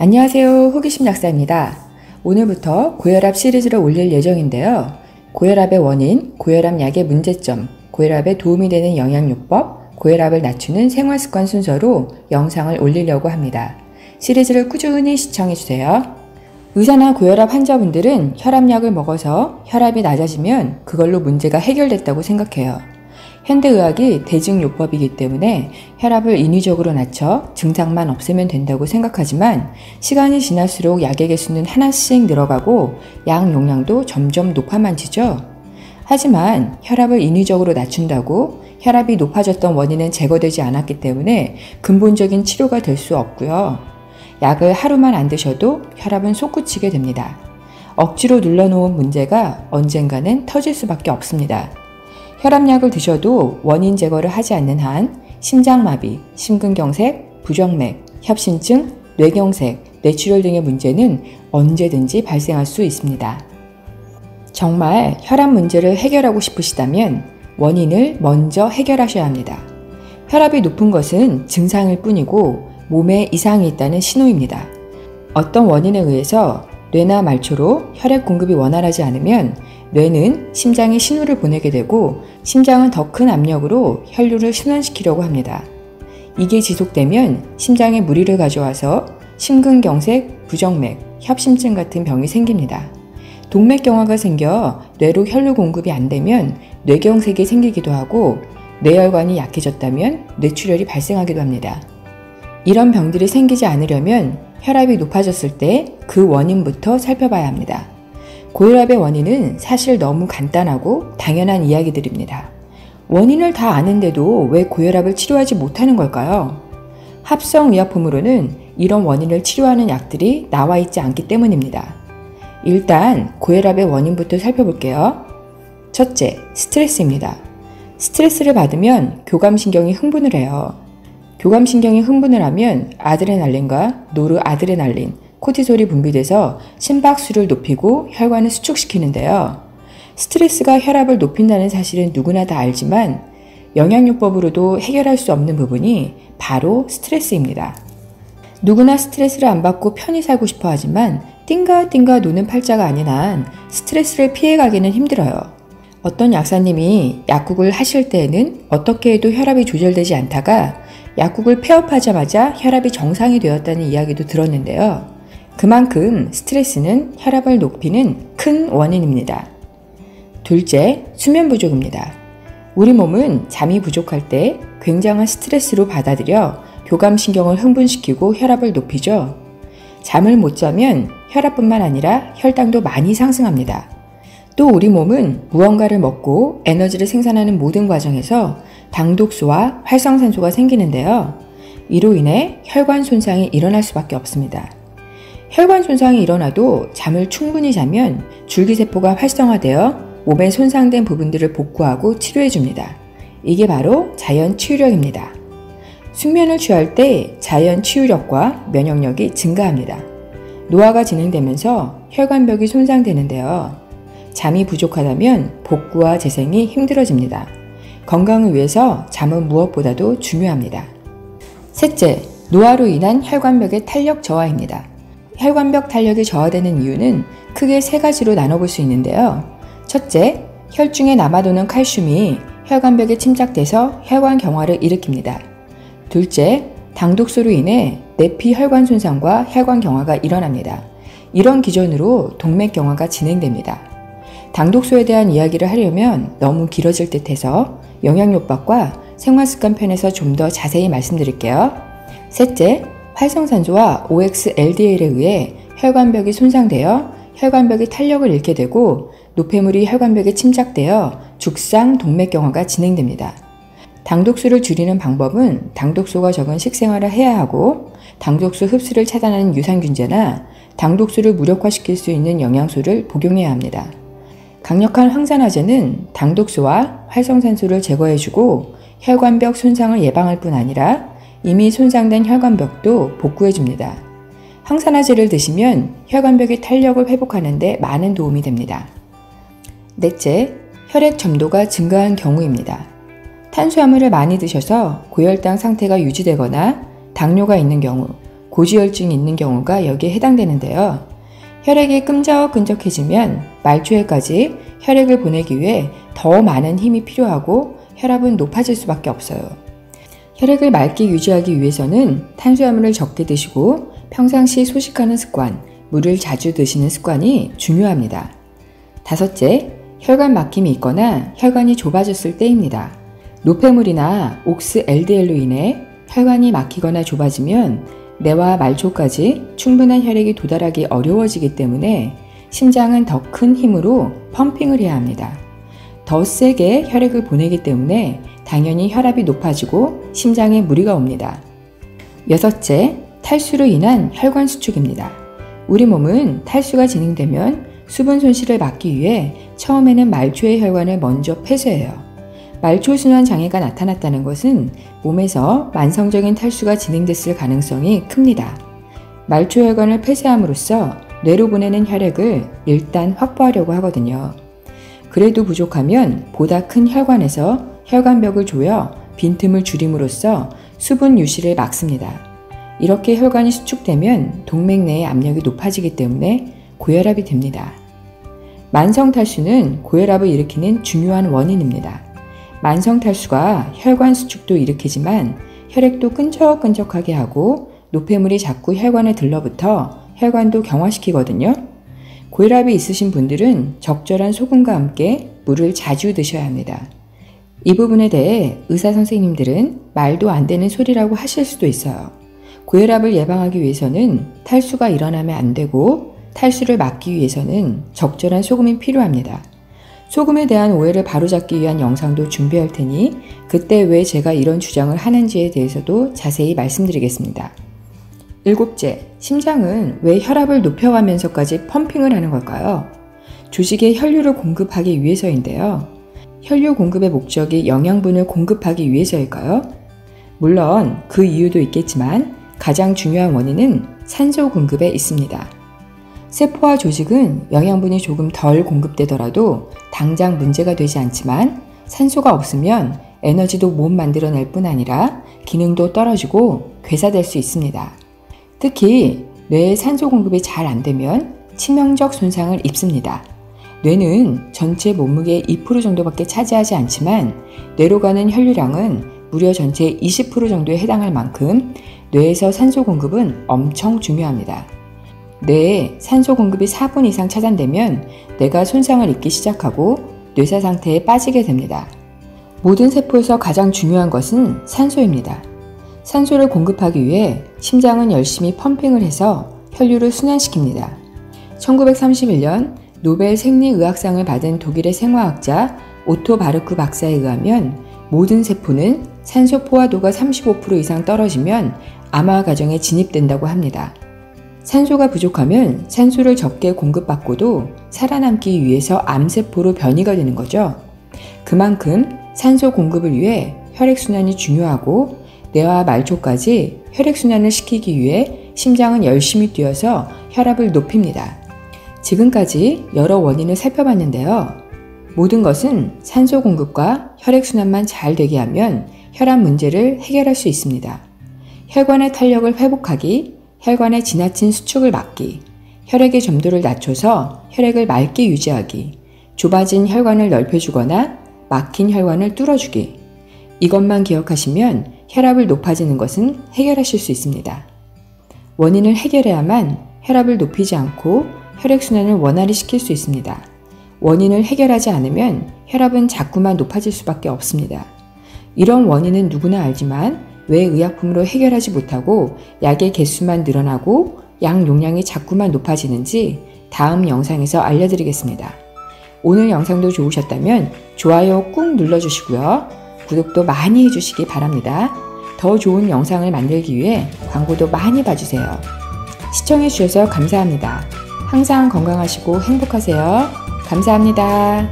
안녕하세요. 호기심 약사입니다. 오늘부터 고혈압 시리즈를 올릴 예정인데요. 고혈압의 원인, 고혈압 약의 문제점, 고혈압에 도움이 되는 영양요법, 고혈압을 낮추는 생활습관 순서로 영상을 올리려고 합니다. 시리즈를 꾸준히 시청해주세요. 의사나 고혈압 환자분들은 혈압약을 먹어서 혈압이 낮아지면 그걸로 문제가 해결됐다고 생각해요. 현대의학이 대증요법이기 때문에 혈압을 인위적으로 낮춰 증상만 없애면 된다고 생각하지만 시간이 지날수록 약의 개수는 하나씩 늘어가고 약 용량도 점점 높아만지죠. 하지만 혈압을 인위적으로 낮춘다고 혈압이 높아졌던 원인은 제거되지 않았기 때문에 근본적인 치료가 될 수 없고요. 약을 하루만 안 드셔도 혈압은 솟구치게 됩니다. 억지로 눌러놓은 문제가 언젠가는 터질 수밖에 없습니다. 혈압약을 드셔도 원인 제거를 하지 않는 한 심장마비, 심근경색, 부정맥, 협심증, 뇌경색, 뇌출혈 등의 문제는 언제든지 발생할 수 있습니다. 정말 혈압 문제를 해결하고 싶으시다면 원인을 먼저 해결하셔야 합니다. 혈압이 높은 것은 증상일 뿐이고 몸에 이상이 있다는 신호입니다. 어떤 원인에 의해서 뇌나 말초로 혈액 공급이 원활하지 않으면 뇌는 심장에 신호를 보내게 되고 심장은 더 큰 압력으로 혈류를 순환시키려고 합니다. 이게 지속되면 심장에 무리를 가져와서 심근경색, 부정맥, 협심증 같은 병이 생깁니다. 동맥경화가 생겨 뇌로 혈류 공급이 안 되면 뇌경색이 생기기도 하고 뇌혈관이 약해졌다면 뇌출혈이 발생하기도 합니다. 이런 병들이 생기지 않으려면 혈압이 높아졌을 때 그 원인부터 살펴봐야 합니다. 고혈압의 원인은 사실 너무 간단하고 당연한 이야기들입니다. 원인을 다 아는데도 왜 고혈압을 치료하지 못하는 걸까요? 합성의약품으로는 이런 원인을 치료하는 약들이 나와 있지 않기 때문입니다. 일단 고혈압의 원인부터 살펴볼게요. 첫째, 스트레스입니다. 스트레스를 받으면 교감신경이 흥분을 해요. 교감신경이 흥분을 하면 아드레날린과 노르아드레날린, 코티솔이 분비돼서 심박수를 높이고 혈관을 수축시키는데요. 스트레스가 혈압을 높인다는 사실은 누구나 다 알지만 영양요법으로도 해결할 수 없는 부분이 바로 스트레스입니다. 누구나 스트레스를 안 받고 편히 살고 싶어 하지만 띵가띵가 노는 팔자가 아닌 한 스트레스를 피해가기는 힘들어요. 어떤 약사님이 약국을 하실 때에는 어떻게 해도 혈압이 조절되지 않다가 약국을 폐업하자마자 혈압이 정상이 되었다는 이야기도 들었는데요. 그만큼 스트레스는 혈압을 높이는 큰 원인입니다. 둘째, 수면 부족입니다. 우리 몸은 잠이 부족할 때 굉장한 스트레스로 받아들여 교감신경을 흥분시키고 혈압을 높이죠. 잠을 못 자면 혈압뿐만 아니라 혈당도 많이 상승합니다. 또 우리 몸은 무언가를 먹고 에너지를 생산하는 모든 과정에서 당독소와 활성산소가 생기는데요. 이로 인해 혈관 손상이 일어날 수밖에 없습니다. 혈관 손상이 일어나도 잠을 충분히 자면 줄기세포가 활성화되어 몸에 손상된 부분들을 복구하고 치료해줍니다. 이게 바로 자연 치유력입니다. 숙면을 취할 때 자연 치유력과 면역력이 증가합니다. 노화가 진행되면서 혈관벽이 손상되는데요. 잠이 부족하다면 복구와 재생이 힘들어집니다. 건강을 위해서 잠은 무엇보다도 중요합니다. 셋째, 노화로 인한 혈관벽의 탄력 저하입니다. 혈관벽 탄력이 저하되는 이유는 크게 세 가지로 나눠볼 수 있는데요. 첫째, 혈중에 남아도는 칼슘이 혈관벽에 침착돼서 혈관 경화를 일으킵니다. 둘째, 당독소로 인해 내피 혈관 손상과 혈관 경화가 일어납니다. 이런 기전으로 동맥 경화가 진행됩니다. 당독소에 대한 이야기를 하려면 너무 길어질 듯해서 영양요법과 생활습관 편에서 좀 더 자세히 말씀드릴게요. 셋째, 활성산소와 OXLDL에 의해 혈관벽이 손상되어 혈관벽이 탄력을 잃게 되고 노폐물이 혈관벽에 침착되어 죽상 동맥경화가 진행됩니다. 당독소를 줄이는 방법은 당독소가 적은 식생활을 해야 하고 당독소 흡수를 차단하는 유산균제나 당독소를 무력화시킬 수 있는 영양소를 복용해야 합니다. 강력한 황산화제는 당독소와 활성산소를 제거해주고 혈관벽 손상을 예방할 뿐 아니라 이미 손상된 혈관벽도 복구해줍니다. 항산화제를 드시면 혈관벽의 탄력을 회복하는 데 많은 도움이 됩니다. 넷째, 혈액 점도가 증가한 경우입니다. 탄수화물을 많이 드셔서 고혈당 상태가 유지되거나 당뇨가 있는 경우, 고지혈증이 있는 경우가 여기에 해당되는데요. 혈액이 끈적끈적해지면 말초에까지 혈액을 보내기 위해 더 많은 힘이 필요하고 혈압은 높아질 수밖에 없어요. 혈액을 맑게 유지하기 위해서는 탄수화물을 적게 드시고 평상시 소식하는 습관, 물을 자주 드시는 습관이 중요합니다. 다섯째, 혈관 막힘이 있거나 혈관이 좁아졌을 때입니다. 노폐물이나 옥스 LDL로 인해 혈관이 막히거나 좁아지면 뇌와 말초까지 충분한 혈액이 도달하기 어려워지기 때문에 심장은 더 큰 힘으로 펌핑을 해야 합니다. 더 세게 혈액을 보내기 때문에 당연히 혈압이 높아지고 심장에 무리가 옵니다. 여섯째, 탈수로 인한 혈관 수축입니다. 우리 몸은 탈수가 진행되면 수분 손실을 막기 위해 처음에는 말초의 혈관을 먼저 폐쇄해요. 말초순환 장애가 나타났다는 것은 몸에서 만성적인 탈수가 진행됐을 가능성이 큽니다. 말초혈관을 폐쇄함으로써 뇌로 보내는 혈액을 일단 확보하려고 하거든요. 그래도 부족하면 보다 큰 혈관에서 혈관벽을 조여 빈틈을 줄임으로써 수분 유실을 막습니다. 이렇게 혈관이 수축되면 동맥 내의 압력이 높아지기 때문에 고혈압이 됩니다. 만성 탈수는 고혈압을 일으키는 중요한 원인입니다. 만성 탈수가 혈관 수축도 일으키지만 혈액도 끈적끈적하게 하고 노폐물이 자꾸 혈관에 들러붙어 혈관도 경화시키거든요. 고혈압이 있으신 분들은 적절한 소금과 함께 물을 자주 드셔야 합니다. 이 부분에 대해 의사 선생님들은 말도 안 되는 소리라고 하실 수도 있어요. 고혈압을 예방하기 위해서는 탈수가 일어나면 안 되고 탈수를 막기 위해서는 적절한 소금이 필요합니다. 소금에 대한 오해를 바로잡기 위한 영상도 준비할 테니 그때 왜 제가 이런 주장을 하는지에 대해서도 자세히 말씀드리겠습니다. 일곱째, 심장은 왜 혈압을 높여가면서까지 펌핑을 하는 걸까요? 조직에 혈류를 공급하기 위해서인데요. 혈류 공급의 목적이 영양분을 공급하기 위해서일까요? 물론 그 이유도 있겠지만 가장 중요한 원인은 산소 공급에 있습니다. 세포와 조직은 영양분이 조금 덜 공급되더라도 당장 문제가 되지 않지만 산소가 없으면 에너지도 못 만들어낼 뿐 아니라 기능도 떨어지고 괴사될 수 있습니다. 특히 뇌에 산소 공급이 잘 안 되면 치명적 손상을 입습니다. 뇌는 전체 몸무게의 2% 정도밖에 차지하지 않지만 뇌로 가는 혈류량은 무려 전체의 20% 정도에 해당할 만큼 뇌에서 산소 공급은 엄청 중요합니다. 뇌에 산소 공급이 4분 이상 차단되면 뇌가 손상을 입기 시작하고 뇌사 상태에 빠지게 됩니다. 모든 세포에서 가장 중요한 것은 산소입니다. 산소를 공급하기 위해 심장은 열심히 펌핑을 해서 혈류를 순환시킵니다. 1931년 노벨 생리의학상을 받은 독일의 생화학자 오토 바르크 박사에 의하면 모든 세포는 산소 포화도가 35% 이상 떨어지면 암화 과정에 진입된다고 합니다. 산소가 부족하면 산소를 적게 공급받고도 살아남기 위해서 암세포로 변이가 되는 거죠. 그만큼 산소 공급을 위해 혈액순환이 중요하고 뇌와 말초까지 혈액순환을 시키기 위해 심장은 열심히 뛰어서 혈압을 높입니다. 지금까지 여러 원인을 살펴봤는데요. 모든 것은 산소 공급과 혈액순환만 잘 되게 하면 혈압 문제를 해결할 수 있습니다. 혈관의 탄력을 회복하기, 혈관의 지나친 수축을 막기, 혈액의 점도를 낮춰서 혈액을 맑게 유지하기, 좁아진 혈관을 넓혀주거나 막힌 혈관을 뚫어주기. 이것만 기억하시면 혈압을 높아지는 것은 해결하실 수 있습니다. 원인을 해결해야만 혈압을 높이지 않고 혈액순환을 원활히 시킬 수 있습니다. 원인을 해결하지 않으면 혈압은 자꾸만 높아질 수밖에 없습니다. 이런 원인은 누구나 알지만 왜 의약품으로 해결하지 못하고 약의 개수만 늘어나고 약 용량이 자꾸만 높아지는지 다음 영상에서 알려드리겠습니다. 오늘 영상도 좋으셨다면 좋아요 꾹 눌러주시고요. 구독도 많이 해주시기 바랍니다. 더 좋은 영상을 만들기 위해 광고도 많이 봐주세요. 시청해주셔서 감사합니다. 항상 건강하시고 행복하세요. 감사합니다.